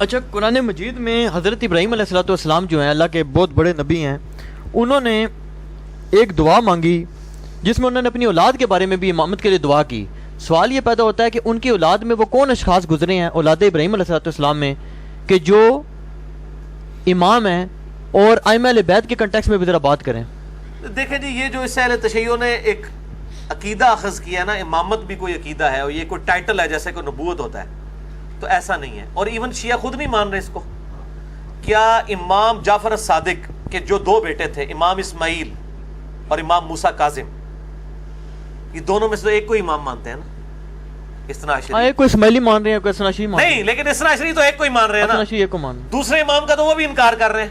اچھا، قرآن مجید میں حضرت ابراہیم علیہ السلام جو ہیں اللہ کے بہت بڑے نبی ہیں، انہوں نے ایک دعا مانگی جس میں انہوں نے اپنی اولاد کے بارے میں بھی امامت کے لیے دعا کی۔ سوال یہ پیدا ہوتا ہے کہ ان کی اولاد میں وہ کون اشخاص گزرے ہیں اولاد ابراہیم علیہ السلام میں کہ جو امام ہیں، اور ائمہ اہل بیت کے کنٹیکس میں بھی ذرا بات کریں۔ دیکھیں جی، یہ جو اس سے اہل تشیع نے ایک عقیدہ اخذ کیا نا، امامت بھی کوئی عقیدہ ہے اور یہ کوئی ٹائٹل ہے جیسے کوئی نبوت ہوتا ہے، تو ایسا نہیں ہے۔ اور ایون شیعہ خود نہیں مان رہے اس کو۔ کیا امام جعفر الصادق کے جو دو بیٹے تھے، امام اسماعیل اور امام موسیٰ کاظم، یہ دونوں میں سے تو ایک کو امام مانتے ہیں نا، اثنا عشری۔ ایک کو اسماعیلی مان رہے ہیں، کوئی اثنا عشری مان رہے ہیں۔ نہیں، لیکن اثنا عشری تو ایک کو ہی مان رہے ہیں نا، اثنا عشری ایک کو مان رہے ہیں۔ دوسرے امام کا تو وہ بھی انکار کر رہے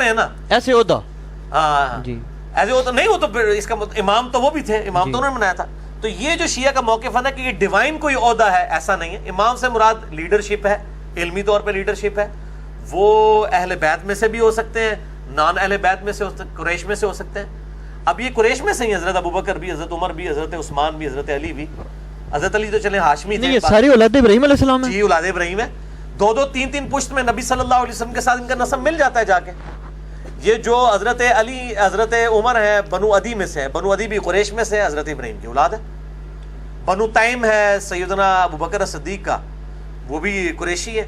ہیں نا، ایسے عہدہ ہاں جی، ایسے وہ تو نہیں، وہ تو اس کا امام تو وہ بھی تھے، امام جی۔ تو انہوں نے بنایا تھا۔ تو یہ جو شیعہ کا موقف ہے نا کہ یہ ڈیوائن کوئی عہدہ ہے، ایسا نہیں ہے۔ امام سے مراد لیڈرشپ ہے، علمی طور پہ لیڈرشپ ہے۔ وہ اہل بیت میں سے بھی ہو سکتے ہیں، نان اہل بیت میں سے ہو سکتے، قریش میں سے ہو سکتے ہیں۔ اب یہ قریش میں سے ہی حضرت ابوبکر بھی، حضرت عمر بھی، حضرت عثمان بھی، حضرت علی بھی۔ حضرت علی تو چلے ہاشمی نہیں، تھے، یہ ساری اولاد ابراہیم علیہ السلام ہے۔ جی اولاد ابراہیم ہے۔ دو دو تین تین پشت میں نبی صلی اللہ علیہ وسلم کے ساتھ ان کا نسب مل جاتا ہے جا کے۔ یہ جو حضرت علی، حضرت عمر ہے بنو عدی میں سے ہے، بنو عدی بھی قریش میں سے، حضرت ابراہیم کی اولاد ہے۔ بنو تائم ہے سیدنا ابوبکر صدیق کا، وہ بھی قریشی ہے۔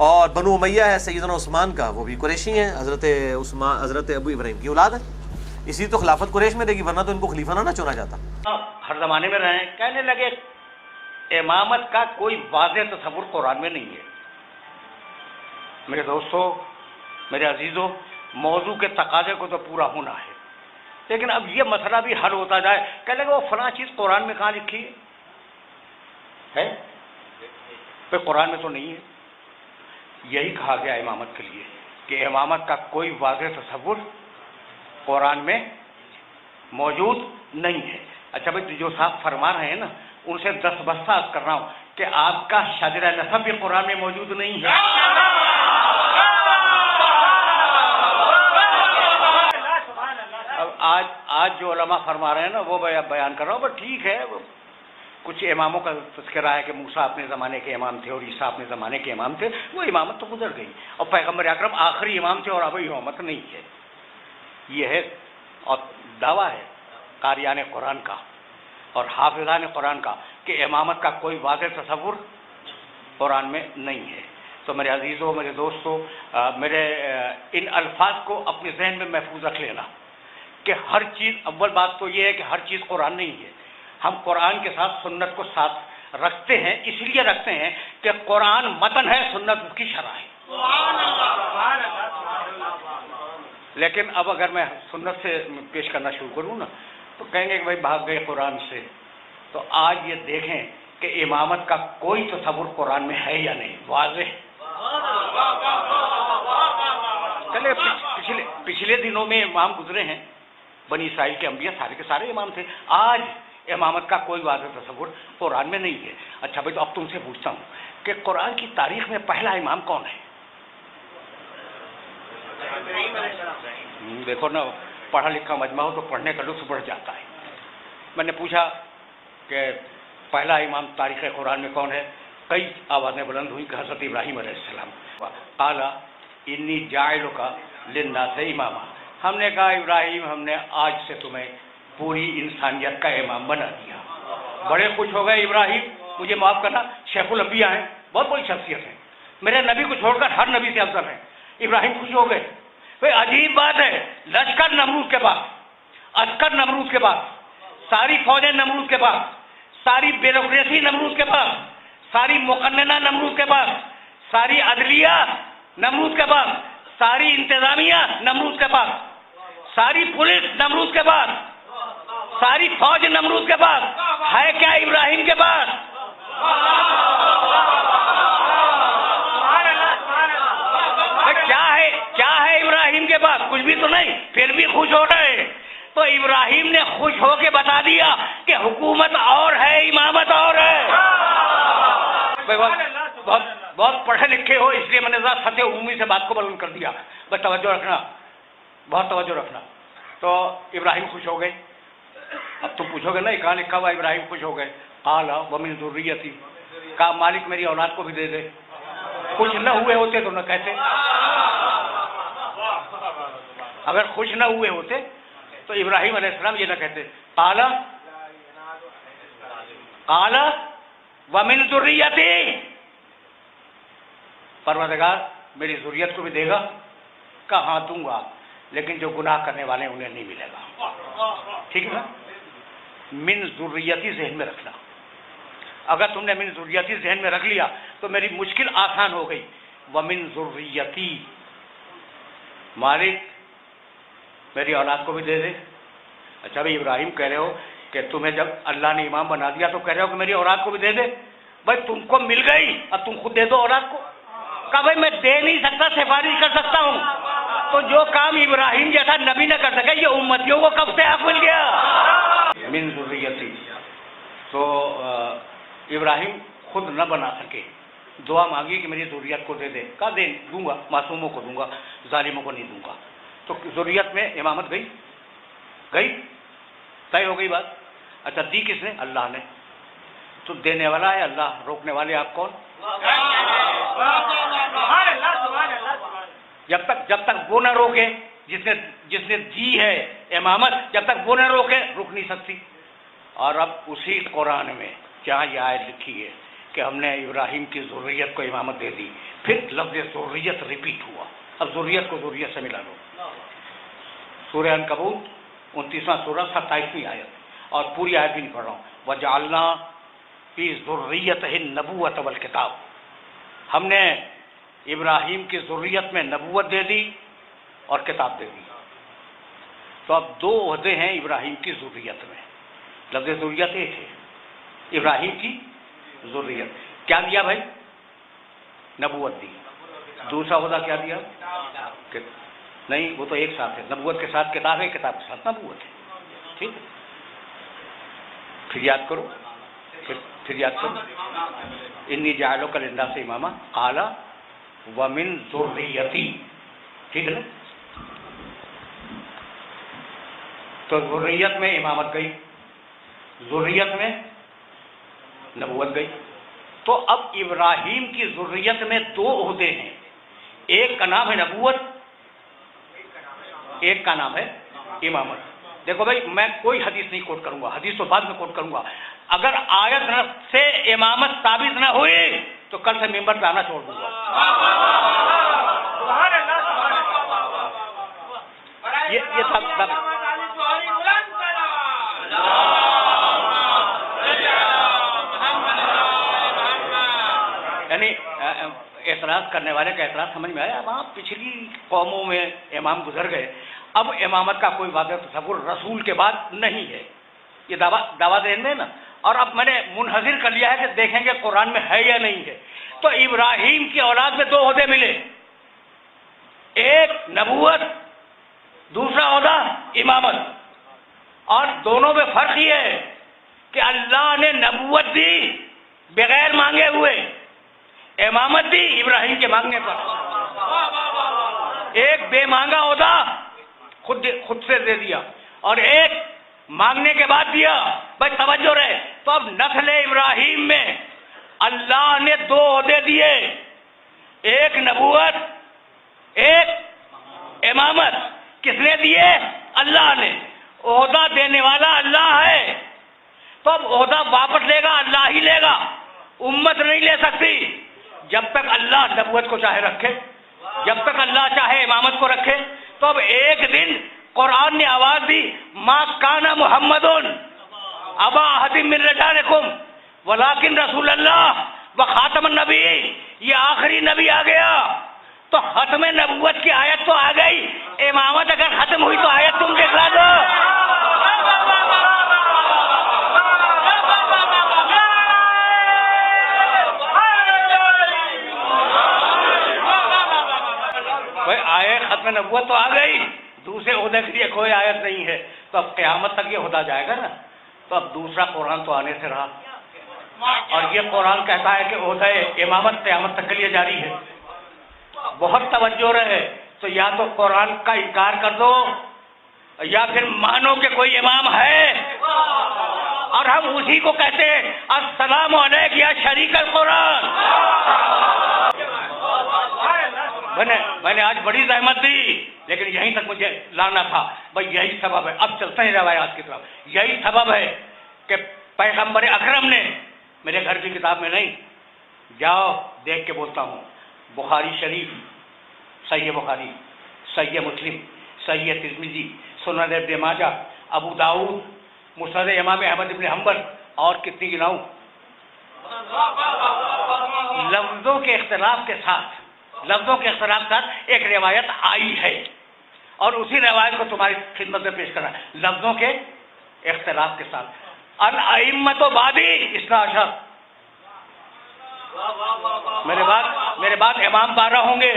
اور بنو امیہ ہے سیدنا عثمان کا، وہ بھی قریشی ہیں، حضرت عثمان، حضرت ابو ابراہیم کی اولاد ہے۔ اسی تو خلافت قریش میں رہے گی، ورنہ تو ان کو خلیفہ نہ چنا جاتا۔ ہر زمانے میں رہے، کہنے لگے امامت کا کوئی واضح تصور قرآن میں نہیں ہے۔ میرے دوستو، میرے عزیزو، موضوع کے تقاضے کو تو پورا ہونا ہے، لیکن اب یہ مسئلہ بھی حل ہوتا جائے۔ کہنے لگے وہ فلاں چیز قرآن میں کہاں لکھی ہے؟ پھر قرآن میں تو نہیں ہے۔ یہی کہا گیا امامت کے لیے کہ امامت کا کوئی واضح تصور قرآن میں موجود نہیں ہے۔ اچھا بھائی، جو صاحب فرما رہے ہیں نا، ان سے دستبستہ عرض کر رہا ہوں کہ آپ کا شاجرہ نسب بھی قرآن میں موجود نہیں ہے۔ اب آج جو علماء فرما رہے ہیں نا، وہ بیان کر رہا ہوں، بس ٹھیک ہے۔ کچھ اماموں کا تذکرہ ہے کہ موسیٰ اپنے زمانے کے امام تھے اور عیسیٰ اپنے زمانے کے امام تھے، وہ امامت تو گزر گئی، اور پیغمبر اکرم آخری امام تھے اور اب امامت نہیں ہے۔ یہ ہے اور دعویٰ ہے قاریان قرآن کا اور حافظان قرآن کا کہ امامت کا کوئی واضح تصور قرآن میں نہیں ہے۔ تو میرے عزیزوں، میرے دوستوں، میرے ان الفاظ کو اپنے ذہن میں محفوظ رکھ لینا کہ ہر چیز، اول بات تو یہ ہے کہ ہر چیز قرآن نہیں ہے۔ ہم قرآن کے ساتھ سنت کو ساتھ رکھتے ہیں، اس لیے رکھتے ہیں کہ قرآن متن ہے، سنت اس کی شرح ہے۔ لیکن اب اگر میں سنت سے پیش کرنا شروع کروں نا، تو کہیں گے کہ بھائی بھاگ گئے قرآن سے۔ تو آج یہ دیکھیں کہ امامت کا کوئی تصور قرآن میں ہے یا نہیں، واضح۔ چلے پچھلے دنوں میں امام گزرے ہیں، بنی اسرائیل کے انبیاء سارے کے سارے امام تھے۔ آج امامت کا کوئی واضح تصور قرآن میں نہیں ہے۔ اچھا بھائی، تو اب تم سے پوچھتا ہوں کہ قرآن کی تاریخ میں پہلا امام کون ہے؟ دیکھو نا، پڑھا لکھا مجمع ہو تو پڑھنے کا لطف بڑھ جاتا ہے۔ میں نے پوچھا کہ پہلا امام تاریخ قرآن میں کون ہے؟ کئی آوازیں بلند ہوئی کہ حضرت ابراہیم علیہ السلام۔ قال انی جاعلک للناس اماما، ہم نے کہا ابراہیم، ہم نے آج سے تمہیں پوری انسانیت کا امام بنا دیا۔ بڑے خوش ہو گئے ابراہیم، مجھے معاف کرنا، شیخ الانبیاء ہیں، بہت بڑی شخصیت ہیں، میرے نبی کو چھوڑ کر ہر نبی سے افضل ہیں۔ ابراہیم خوش ہو گئے۔ بھئی عجیب بات ہے، لشکر نمرود کے پاس، عسکر نمرود کے پاس، ساری فوجیں نمرود کے پاس، ساری بیوروکریسی نمرود کے پاس، ساری مقننہ نمرود کے پاس، ساری عدلیہ نمرود کے پاس، ساری انتظامیہ نمرود کے پاس، ساری پولیس نمرود کے پاس، ساری فوج نمرود کے پاس، ہے کیا ابراہیم کے پاس؟ کیا ہے ابراہیم کے پاس؟ کچھ بھی تو نہیں، پھر بھی خوش ہو رہے۔ تو ابراہیم نے خوش ہو کے بتا دیا کہ حکومت اور ہے، امامت اور ہے۔ بہت پڑھے لکھے ہو، اس لیے میں نے ذرا سطح عمومی سے بات کو بلند کر دیا، بس توجہ رکھنا، بہت توجہ رکھنا۔ تو ابراہیم خوش ہو گئے۔ اب تم پوچھو گے نہیں کہاں لکھا ہوا ابراہیم خوش ہو گئے؟ قال ومن ذریتی، کہا مالک میری اولاد کو بھی دے دے۔ خوش نہ ہوئے ہوتے تو نہ کہتے. اگر خوش نہ ہوئے ہوتے تو ابراہیم علیہ السلام یہ نہ کہتے قال ومن ذریتی، پروردگار میری ذریت کو بھی دے گا. کہاں دوں گا، لیکن جو گناہ کرنے والے ہیں انہیں نہیں ملے گا. ٹھیک ہے نا؟ من ذریتی ذہن میں رکھنا. اگر تم نے من ذریتی ذہن میں رکھ لیا تو میری مشکل آسان ہو گئی. ومن ذریتی، مالک میری اولاد کو بھی دے دے. اچھا بھائی ابراہیم کہہ رہے ہو کہ تمہیں جب اللہ نے امام بنا دیا تو کہہ رہے ہو کہ میری اولاد کو بھی دے دے. بھائی تم کو مل گئی، اب تم خود دے دو اولاد کو. کہا بھائی میں دے نہیں سکتا، سفارش کر سکتا ہوں. تو جو کام ابراہیم جیسا نبی نہ کر سکے یہ امتیوں کو کب سے حق مل گیا؟ من ذریتی. تو ابراہیم خود نہ بنا سکے، دعا مانگی کہ میری ذریت کو دے دے. کہا دے دوں گا، معصوموں کو دوں گا، ظالموں کو نہیں دوں گا. تو ذریت میں امامت گئی طے ہو گئی بات. اچھا دی کس نے؟ اللہ نے. تو دینے والا ہے اللہ، روکنے والے آپ کون؟ جب تک وہ نہ روکے، جس نے دی ہے امامت، جب تک وہ نہ روکے رک نہیں سکتی. اور اب اسی قرآن میں جہاں یہ آیت لکھی ہے کہ ہم نے ابراہیم کی ذریت کو امامت دے دی، پھر لفظ ذریت ریپیٹ ہوا. اب ذریت کو ذریت سے ملا لو. سورہ عنکبوت 29واں سورہ 27ویں آیت، اور پوری آیت بھی نہیں پڑھ رہا ہوں. وَجَعَلْنَا فِي ذُرِّيَّتِهِ النَّبُوَّةَ وَالْكِتَابَ، ہم نے ابراہیم کی ذریت میں نبوت دے دی اور کتاب دے دی. تو اب دو عہدے ہیں ابراہیم کی ذریت میں. لفظ ذریت ایک ہے، ابراہیم کی ذریت. کیا دیا بھائی؟ نبوت دی. دوسرا عہدہ کیا دیا؟ نہیں، وہ تو ایک ساتھ ہے. نبوت کے ساتھ کتاب ہے، کتاب کے ساتھ نبوت ہے. ٹھیک ہے؟ پھر یاد کرو، پھر یاد کرو. انی جاعلک للناس اماما قال ومن ذریتی. ٹھیک ہے نا؟ تو ذریت میں امامت گئی، ذریت میں نبوت گئی. تو اب ابراہیم کی ذریت میں دو عہدے ہیں، ایک کا نام ہے نبوت، ایک کا نام ہے امامت. دیکھو بھائی میں کوئی حدیث نہیں کوٹ کروں گا، حدیث تو بعد میں کوٹ کروں گا. اگر آیت سے امامت ثابت نہ ہوئی تو کل سے ممبر پہ آنا چھوڑ دوں گا. یہ سب یعنی اعتراض کرنے والے کا اعتراض سمجھ میں آیا. وہاں پچھلی قوموں میں امام گزر گئے، اب امامت کا کوئی واضح تصور رسول کے بعد نہیں ہے. یہ دعویٰ ذہن میں نا. اور اب میں نے منحصر کر لیا ہے کہ دیکھیں گے قرآن میں ہے یا نہیں ہے. تو ابراہیم کی اولاد میں دو عہدے ملے، ایک نبوت، دوسرا عہدہ امامت. اور دونوں میں فرق یہ ہے کہ اللہ نے نبوت دی بغیر مانگے ہوئے، امامت دی ابراہیم کے مانگنے پر. ایک بے مانگا عہدہ خود سے دے دیا، اور ایک مانگنے کے بعد دیا. بھائی توجہ رہے. تو اب نسل ابراہیم میں اللہ نے دو عہدے دیے، ایک نبوت، ایک امامت. کس نے دیے؟ اللہ نے. عہدہ دینے والا اللہ ہے. تو اب عہدہ واپس لے گا اللہ ہی لے گا، امت نہیں لے سکتی. جب تک اللہ نبوت کو چاہے رکھے، جب تک اللہ چاہے امامت کو رکھے. تو اب ایک دن قرآن نے آواز دی ما کان محمد ابا احد من رجالکم ولکن رسول اللہ و خاتم النبی. یہ آخری نبی آ گیا تو ختم نبوت کی آیت تو آ گئی. امامت اگر ختم ہوئی تو آیت تم دکھلا دو. کوئی آیت ختم نبوت تو آ گئی، دوسرے عہدے کے لیے کوئی آیت نہیں ہے. تو اب قیامت تک یہ ہوتا جائے گا نا. تو اب دوسرا قرآن تو آنے سے رہا، اور یہ قرآن کہتا ہے کہ عہدہ امامت قیامت تک کے لیے جاری ہے. بہت توجہ رہے. تو یا تو قرآن کا انکار کر دو یا پھر مانو کہ کوئی امام ہے، اور ہم اسی کو کہتے ہیں السلام علیک یا شریک القرآن. میں نے آج بڑی زحمت دی، لیکن یہیں تک مجھے لانا تھا بھائی، یہی سبب ہے. اب چلتے ہیں روایات کی طرف. یہی سبب ہے کہ پیغمبر اکرم نے میرے گھر کی کتاب میں نہیں، جاؤ دیکھ کے بولتا ہوں، بخاری شریف، صحیح بخاری، صحیح مسلم، صحیح ترمذی، سنن ابن ماجہ، ابو داؤد، مسند امام احمد بن حنبل، اور کتنی گناؤں. لفظوں کے اختلاف کے ساتھ ایک روایت آئی ہے، اور اسی روایت کو تمہاری خدمت میں پیش کرنا ہے، لفظوں کے اختلاف کے ساتھ. الائمۃ بعدی اثنا عشر. میرے بعد امام 12 ہوں گے.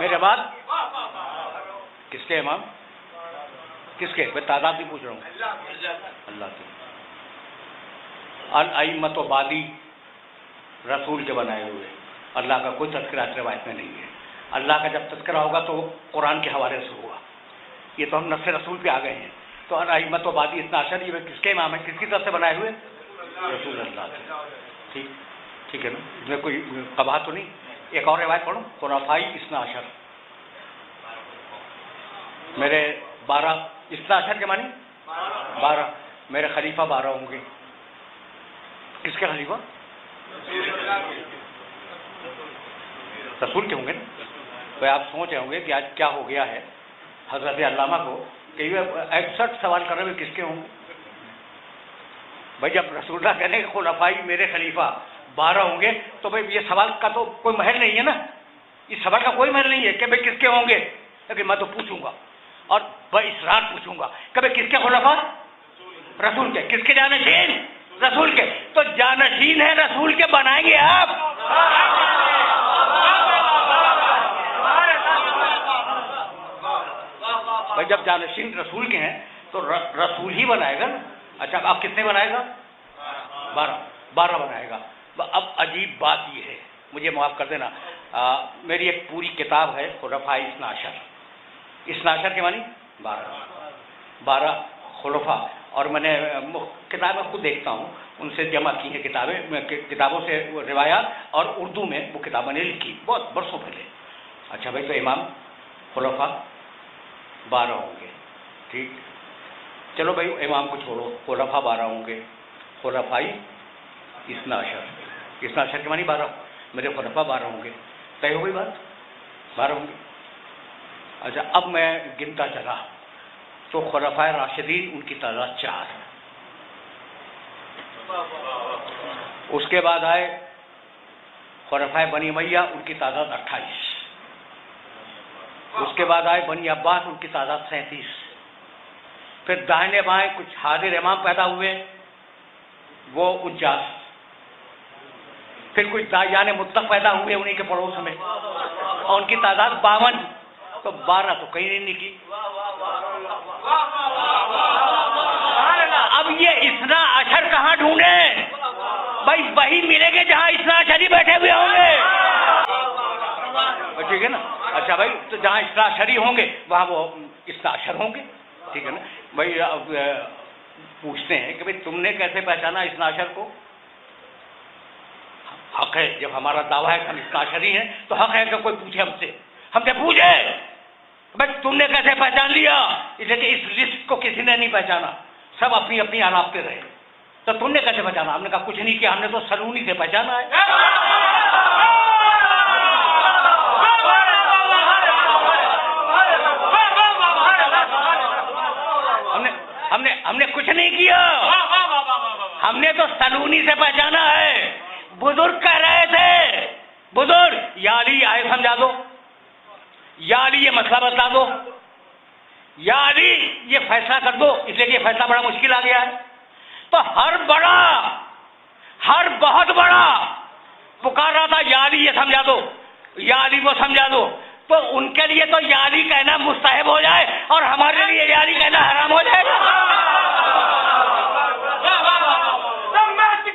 میرے بعد کس کے امام؟ کس کے؟ میں تعداد بھی پوچھ رہا ہوں. اللہ کی. الائمۃ بعدی رسول کے بنائے ہوئے. اللہ کا کوئی تذکرہ روایت میں نہیں ہے. اللہ کا جب تذکرہ ہوگا تو قرآن کے حوالے سے ہوگا. یہ تو ہم نفس رسول پہ آ گئے ہیں. تو الائمۃ بعدی اثنا عشر یہ کس کے امام ہے؟ کس کی طرف سے بنائے ہوئے؟ رسول اللہ کے. ٹھیک ہے نا، اس میں کوئی قباحت تو نہیں. ایک اور روایت پڑھو، خلفائی اثنا عشر. میرے 12 اثنا عشر کے معنی 12. میرے خلیفہ 12 ہوں گے. کس کے خلیفہ؟ رسول کے ہوں گے نا. تو آپ سوچ رہے ہوں گے کہ آج کیا ہو گیا ہے حضرت علامہ کو کہ یہ 61 سوال کر رہے ہوئے کس کے ہوں گے. بھائی جب رسول اللہ کہنے کہ خلفائی میرے خلیفہ 12 ہوں گے تو بھائی یہ سوال کا تو کوئی محل نہیں ہے نا. اس سوال کا کوئی محل نہیں ہے کہ بھائی کس کے ہوں گے. لیکن میں تو پوچھوں گا اور باصرار پوچھوں گا کہ بھائی کس کے خلفاء؟ رسول کے. کس کے جانشین؟ رسول کے. تو جانشین ہے رسول کے، بنائیں گے آپ. بھائی جب جانشین رسول کے ہیں تو رسول ہی بنائے گا نا. اچھا آپ کتنے بنائے گا؟ 12 بنائے گا. اب عجیب بات یہ ہے، مجھے معاف کر دینا، میری ایک پوری کتاب ہے خلفائے اثنا عشر. اثنا عشر کے معنی 12 خلفاء. اور میں نے کتابیں خود دیکھتا ہوں، ان سے جمع کی ہیں کتابوں سے روایات، اور اردو میں وہ کتاب میں نے لکھی بہت برسوں پہلے. اچھا بھائی تو امام خلفاء 12 ہوں گے. ٹھیک، چلو بھائی امام کو چھوڑو، خلفاء 12 ہوں گے. خلفائی اثنا عشر. اثنا عشر کے معنی 12. میرے خلفاء 12 ہوں گے. طے ہو گئی بات؟ 12 ہوں گے. اچھا اب میں گنتا چلا تو خلفائے راشدین ان کی تعداد 4. اس کے بعد آئے خلفائے بنی امیہ، ان کی تعداد 28. اس کے بعد آئے بنی عباس، ان کی تعداد 37. پھر داہنے بائیں کچھ حاضر امام پیدا ہوئے، وہ 49. پھر کچھ داعیان مطلق پیدا ہوئے انہیں کے پڑوس میں، اور ان کی تعداد 52. تو 12 تو کہیں نہیں نکلی. اب یہ اثنا عشر کہاں ڈھونڈیں؟ بھائی وہی ملیں گے جہاں اثنا عشر ہی بیٹھے ہوئے ہوں گے. ٹھیک ہے نا. اچھا بھائی تو جہاں اثنا عشر ہی ہوں گے وہاں وہ اثنا عشر ہوں گے. ٹھیک ہے نا. بھائی اب پوچھتے ہیں کہ بھائی تم نے کیسے پہچانا اثنا عشر کو؟ حق ہے، جب ہمارا دعویٰ ہے کہ ہم اثنا عشری ہیں تو حق ہے کہ کوئی پوچھے ہم سے پوچھے بھائی تم نے کیسے پہچان لیا؟ اس لیے کہ اس لسٹ کو کسی نے نہیں پہچانا، سب اپنی اپنی آلات پہ رہے. تو تم نے کیسے پہچانا؟ ہم نے کہا کچھ نہیں کیا، ہم نے تو سلونی سے پہچانا ہے. ہم نے کچھ نہیں کیا، ہم نے تو سلونی سے پہچانا ہے. بزرگ کہہ رہے تھے، بزرگ یا علی آئے سمجھا دو، یا علی یہ مسئلہ بتلا دو، یا علی یہ فیصلہ کر دو. اس لیے کہ یہ فیصلہ بڑا مشکل آ گیا ہے. تو ہر بہت بڑا پکار رہا تھا یا علی یہ سمجھا دو، یا علی وہ سمجھا دو. تو ان کے لیے تو یا علی کہنا مستحب ہو جائے اور ہمارے لیے یا علی کہنا حرام ہو جائے.